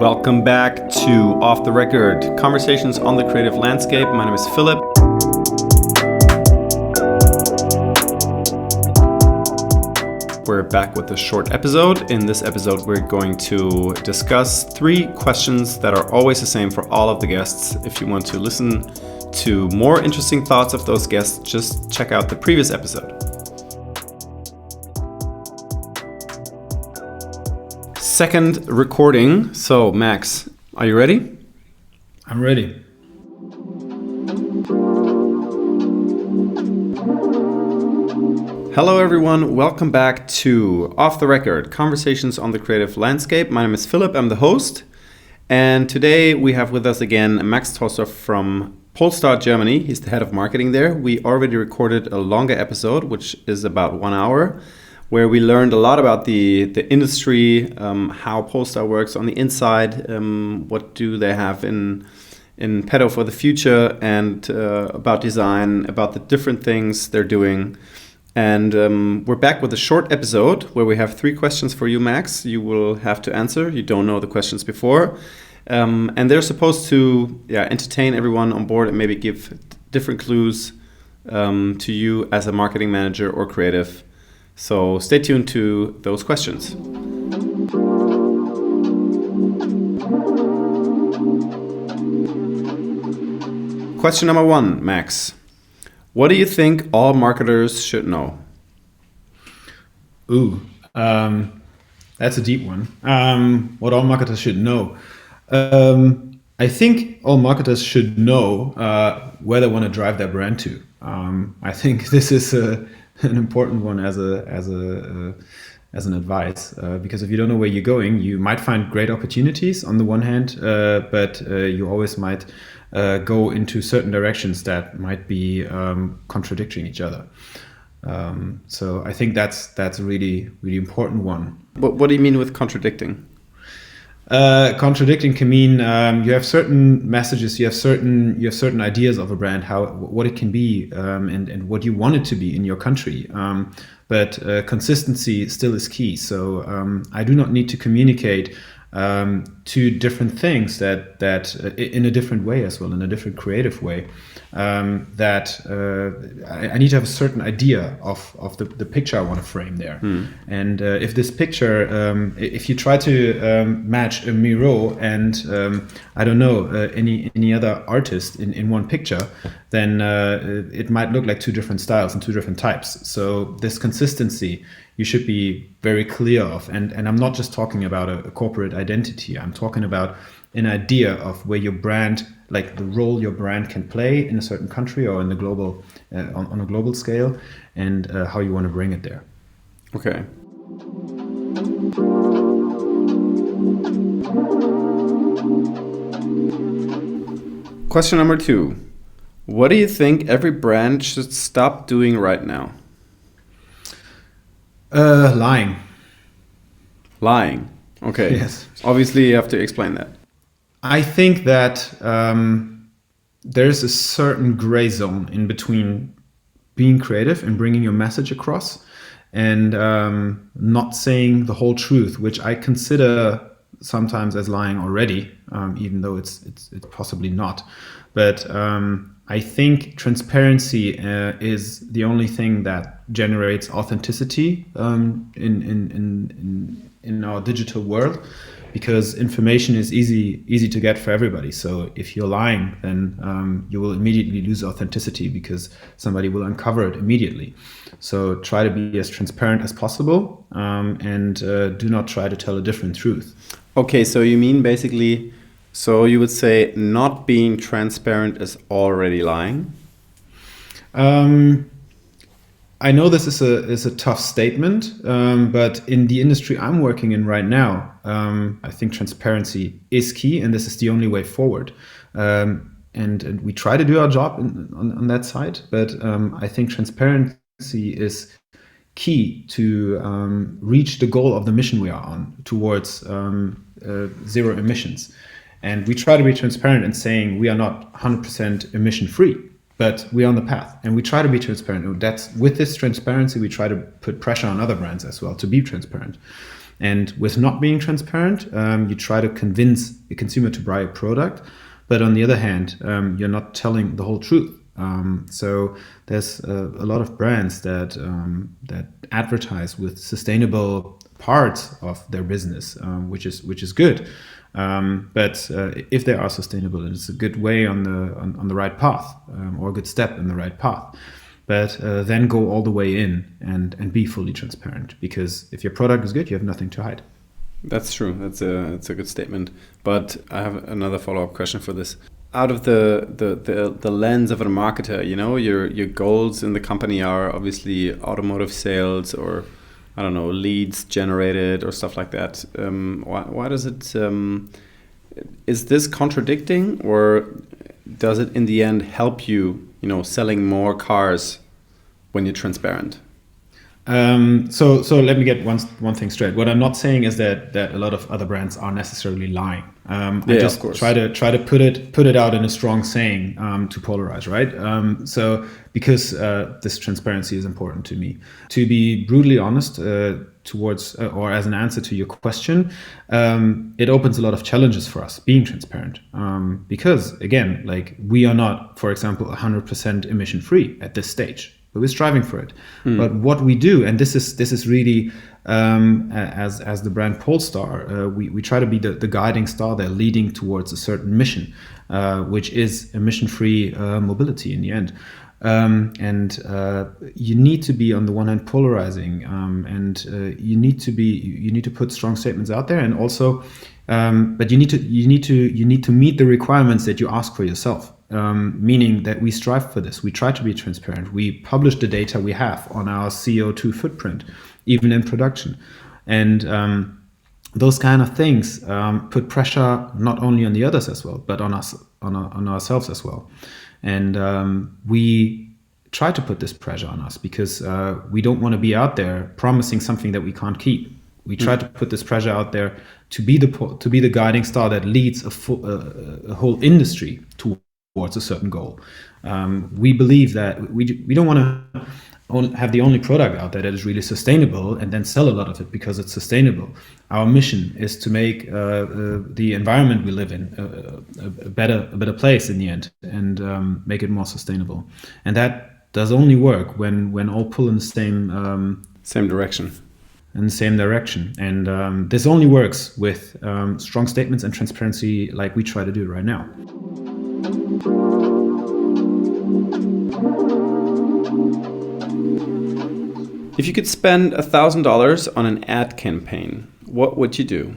Welcome back to Off the Record, Conversations on the Creative Landscape. My name is Philip. We're back with a short episode. In this episode, we're going to discuss 3 questions that are always the same for all of the guests. If you want to listen to more interesting thoughts of those guests, just check out the previous episode. Second recording. So, Max, are you ready? I'm ready. Hello, everyone. Welcome back to Off the Record, Conversations on the Creative Landscape. My name is Philip. I'm the host. And today we have with us again Max Tolsdorff from Tolsdorff, Germany. He's the head of marketing there. We already recorded a longer episode, which is about 1 hour, where we learned a lot about the industry, how Polestar works on the inside, what do they have in petto for the future, and about design, about the different things they're doing. And we're back with a short episode where we have 3 questions for you, Max. You will have to answer. You don't know the questions before. And they're supposed to entertain everyone on board and maybe give different clues to you as a marketing manager or creative. So stay tuned to those questions. Question number 1, Max. What do you think all marketers should know? That's a deep one. What all marketers should know. I think all marketers should know where they want to drive their brand to. I think this is an important one as an advice, because if you don't know where you're going, you might find great opportunities on the one hand, but you always might go into certain directions that might be contradicting each other. So I think that's a really, really important one. What do you mean with contradicting? Contradicting can mean you have certain messages, you have certain ideas of a brand, what it can be, and what you want it to be in your country. But consistency still is key. So I do not need to communicate 2 different things that in a different way as well, in a different creative way. That I need to have a certain idea of the picture I want to frame there. And if this picture, if you try to match a Miro and I don't know any other artist in one picture, then it might look like 2 different styles and 2 different types. So this consistency you should be very clear of. And I'm not just talking about a corporate identity. I'm talking about an idea of where your brand, like the role your brand can play in a certain country or in the global, on a global scale, and how you want to bring it there. Okay. Question number 2. What do you think every brand should stop doing right now? Lying. Lying. Okay. Yes. Obviously, you have to explain that. I think that there's a certain gray zone in between being creative and bringing your message across and not saying the whole truth, which I consider sometimes as lying already, even though it's possibly not. But I think transparency is the only thing that generates authenticity in our digital world, because information is easy to get for everybody. So if you're lying, then you will immediately lose authenticity because somebody will uncover it immediately. So try to be as transparent as possible, and do not try to tell a different truth. Okay, so you mean basically, so you would say not being transparent is already lying? I know this is a tough statement, but in the industry I'm working in right now, I think transparency is key, and this is the only way forward. And we try to do our job on that side, but I think transparency is key to reach the goal of the mission we are on towards zero emissions. And we try to be transparent in saying we are not 100% emission free, but we're on the path, and we try to be transparent. With this transparency, we try to put pressure on other brands as well to be transparent. And with not being transparent, you try to convince a consumer to buy a product, but on the other hand, you're not telling the whole truth. So there's a lot of brands that advertise with sustainable parts of their business, which is good. But if they are sustainable, it's a good way on the right path, or a good step in the right path. But then go all the way in and be fully transparent, because if your product is good, you have nothing to hide. That's true. That's a good statement. But I have another follow-up question for this. Out of the lens of a marketer, your goals in the company are obviously automotive sales, or I don't know, leads generated or stuff like that. Why does it? Is this contradicting, or does it in the end help you, selling more cars when you're transparent? So let me get one thing straight. What I'm not saying is that a lot of other brands are necessarily lying. I just try to put it out in a strong saying, to polarize, right? So because this transparency is important to me. To be brutally honest, towards or as an answer to your question, it opens a lot of challenges for us being transparent, because again, like, we are not, for example, 100% emission free at this stage. But we're striving for it. But what we do, and this is really, as the brand Polestar, we try to be the guiding star there, leading towards a certain mission, which is emission-free mobility in the end. And you need to be, on the one hand, polarizing, and you need to put strong statements out there, and also, but you need to meet the requirements that you ask for yourself. Meaning that we strive for this. We try to be transparent. We publish the data we have on our CO2 footprint, even in production. And those kind of things put pressure not only on the others as well, but on us, on ourselves as well. And we try to put this pressure on us because we don't want to be out there promising something that we can't keep. We try to put this pressure out there to be the guiding star that leads a whole industry towards a certain goal. We believe that we don't want to have the only product out there that is really sustainable and then sell a lot of it because it's sustainable. Our mission is to make the environment we live in a better place in the end, and make it more sustainable. And that does only work when all pull in the same direction. In the same direction. And this only works with strong statements and transparency, like we try to do right now. If you could spend $1,000 on an ad campaign, what would you do?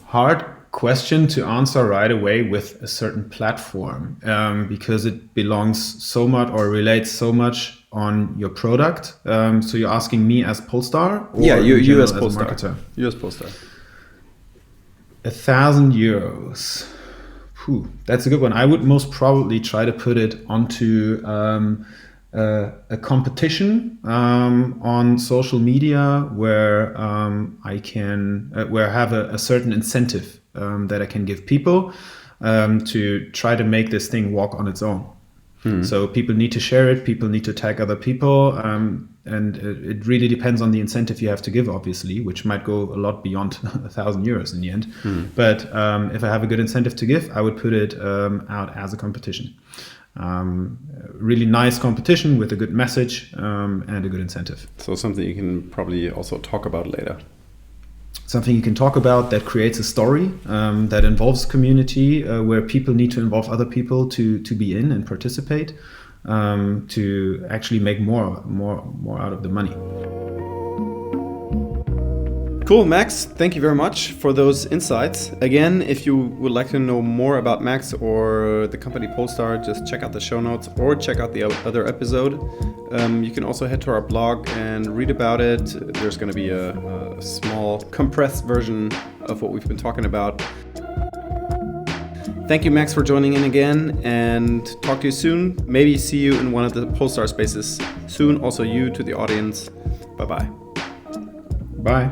Hard question to answer right away with a certain platform, because it belongs so much or relates so much on your product. So you're asking me as Polestar? Or you as Polestar. You as Polestar. €1,000. That's a good one. I would most probably try to put it onto a competition on social media where I have a certain incentive that I can give people to try to make this thing walk on its own. So people need to share it, people need to tag other people, and it really depends on the incentive you have to give, obviously, which might go a lot beyond €1,000 in the end. But if I have a good incentive to give, I would put it out as a competition. Really nice competition with a good message and a good incentive. So something you can probably also talk about later. Something you can talk about that creates a story that involves community, where people need to involve other people to be in and participate, to actually make more out of the money. Cool, Max. Thank you very much for those insights. Again, if you would like to know more about Max or the company Polestar, just check out the show notes or check out the other episode. You can also head to our blog and read about it. There's going to be a small compressed version of what we've been talking about. Thank you, Max, for joining in again, and talk to you soon. Maybe see you in one of the Polestar spaces soon. Also you to the audience. Bye-bye. Bye.